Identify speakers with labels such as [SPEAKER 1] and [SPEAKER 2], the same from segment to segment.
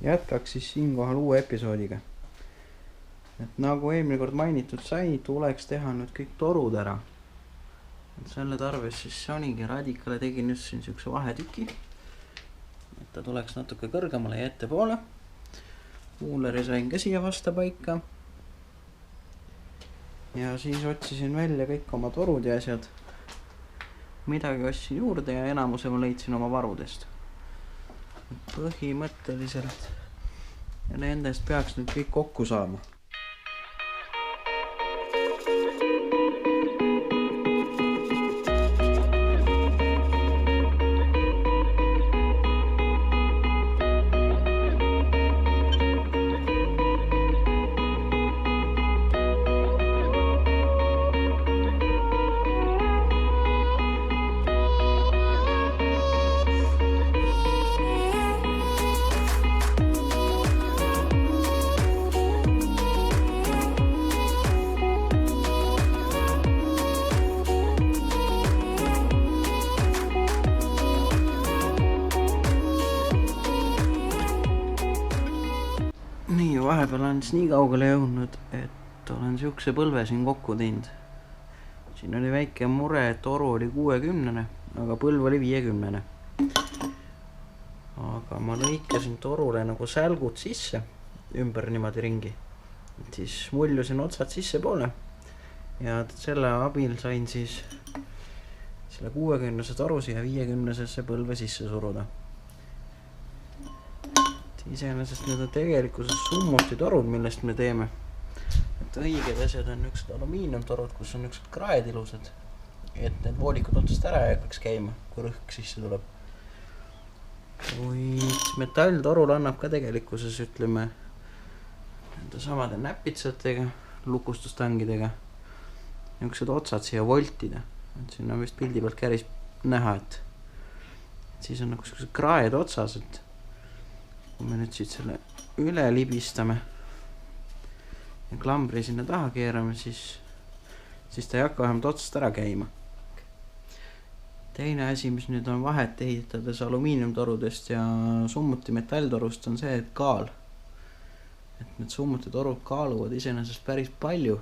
[SPEAKER 1] Jätkaks siis siinkohal uue episoodiga. Et nagu eelmine kord mainitud sai, tuleks teha nüüd kõik torud ära. Et selle tarves siis Soniga Radicale tegin just siin siukse vahetüki, et ta tuleks natuke kõrgemale ja ettepoole. Kuuleri sain ka siia vasta paika. Ja siis otsisin välja kõik oma torud ja asjad. Midagi ostsin juurde ja enamuse ma leidsin oma varudest. Põhimõtteliselt ja nendest peaks nüüd kõik kokku saama. Nii, vahepeal on siis nii kaugele jõudnud, et olen siukse põlve siin kokku teinud. Siin oli väike mure, et toru oli 60, aga põlv oli 50. Aga ma lõikasin torule nagu sälgud sisse, ümber niimoodi ringi. Et siis muljusin otsad sisse poole. Ja selle abil sain siis selle 60 toru siia 50 põlve sisse suruda. Iseenesest need on tegelikkuses summuti torud, millest me teeme. Et õiged asjad on niisugused alumiiniumtorud, kus on niisugused kraed ilusad, et need voolikud otsast ära ei hakkaks käima, kui rõhk sisse tuleb. Kuid metalltorul annab ka tegelikkuses, ütleme, nende samade näpitsatega, lukustustangidega, niisugused otsad siia voltida. Et siin on vist pildi pealt käris näha, et siis on nagu kraed otsas, et kui me nüüd siit selle üle libistame ja klambri sinna taha keerame, siis ta ei hakka vähemalt otsast ära käima. Teine asi, mis nüüd on vahet ehitades alumiiniumtorudest ja summuti metalltorust, on see, et kaal. Et need summuti torud kaaluvad iseenesest päris palju,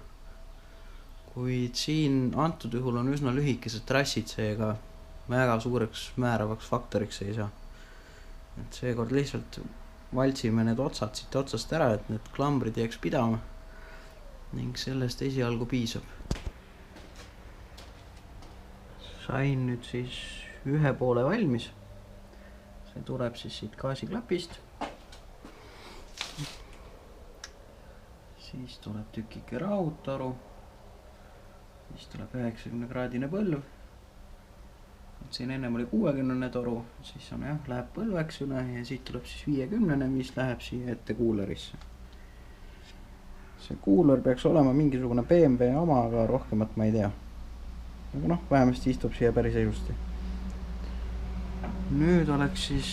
[SPEAKER 1] kuid siin antud juhul on üsna lühikesed trassid, seega väga suureks määravaks faktoriks ei saa. Et seekord lihtsalt valtsime need otsad siit otsast ära, et need klambrid jääks pidama ning sellest esialgu piisab. Sain nüüd siis ühe poole valmis. See tuleb siis siit gaasiklapist. Siis tuleb tükike raudtoru. Siis tuleb 90-kraadine põlv. Siin ennem oli 60 toru, siis on läheb põlveks üle ja siit tuleb siis 50, mis läheb siia ette kuulerisse. See kuuler peaks olema mingisugune BMW oma, aga rohkemat ma ei tea. Aga vähemasti istub siia päris ilusti. Nüüd oleks siis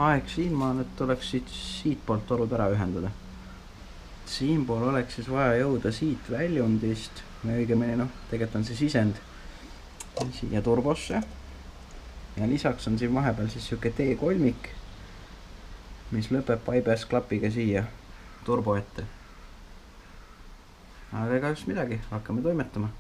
[SPEAKER 1] aeg siinmaal, et oleks siit poolt torud ära ühendada. Siinpool oleks siis vaja jõuda siit väljundist, õigemini tegelikult on see sisend siia turbosse. Ja lisaks on siin vahepeal siis siuke T-kolmik, mis lõpeb bypass klapiga siia turbo ette. Aga ega just midagi, hakkame toimetama.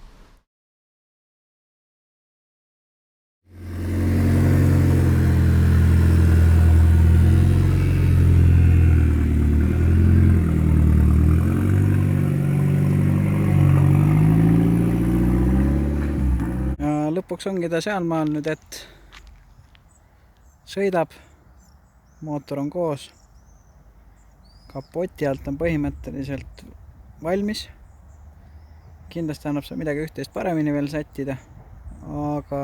[SPEAKER 1] Ja lõpuks ongi ta sealmaal nüüd, et sõidab, mootor on koos, kapoti alt on põhimõtteliselt valmis. Kindlasti annab see midagi üht-teist paremini veel sättida, aga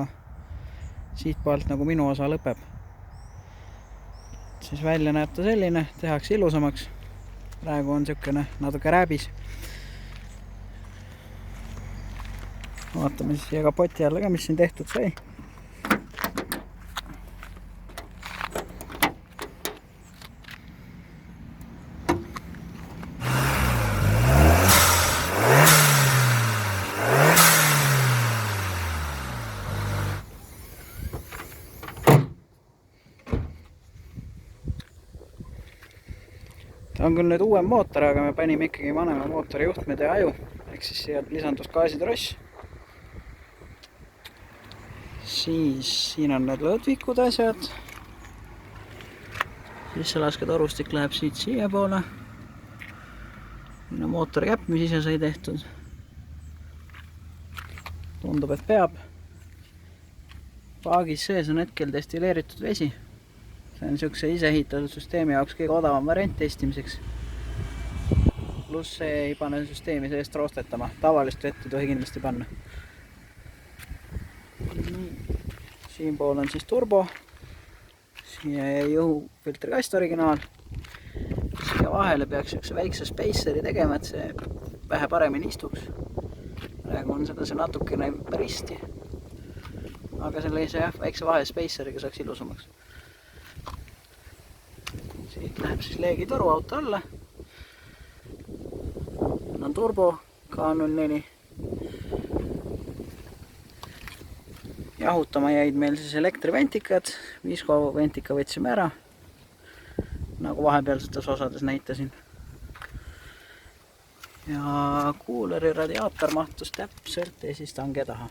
[SPEAKER 1] siit poolt nagu minu osa lõpeb. Siis välja näeb ta selline, tehakse ilusamaks. Praegu on siukene natuke rääbis. Vaatame siis siia kapoti alla ka, mis siin tehtud sai. ta on küll nüüd uuem mootor, aga me panime ikkagi vanema mootori juhtmed ja aju, ehk siis siia lisandus gaasitross. Siis siin on need lõdvikud asjad. Sisselasketorustik läheb siit siia poole. Siin on mootori käpp, mis ise sai tehtud. Tundub, et peab. Paagis sees on hetkel destilleeritud vesi. See on niisuguse iseehitatud süsteemi jaoks kõige odavam variant testimiseks. Pluss see ei pane süsteemi seest roostetama. Tavalist vett ei tohi kindlasti panna. Siin pool on siis turbo. Siia jäi jõufiltri kast originaal. Siia vahele peaks üks väikse spaceri tegema, et see vähe paremini istuks. Praegu on seda see natukene risti. Aga sellise väikse vahe spaceriga saaks ilusamaks. Siit läheb siis leegitoru auto alla. On turbo K04. Jahutama jäid meil siis elektriventikad. Visko ventika võtsime ära, nagu vahepealsetes osades näitasin. Ja kuuleri radiaator mahtus täpselt esistange taha.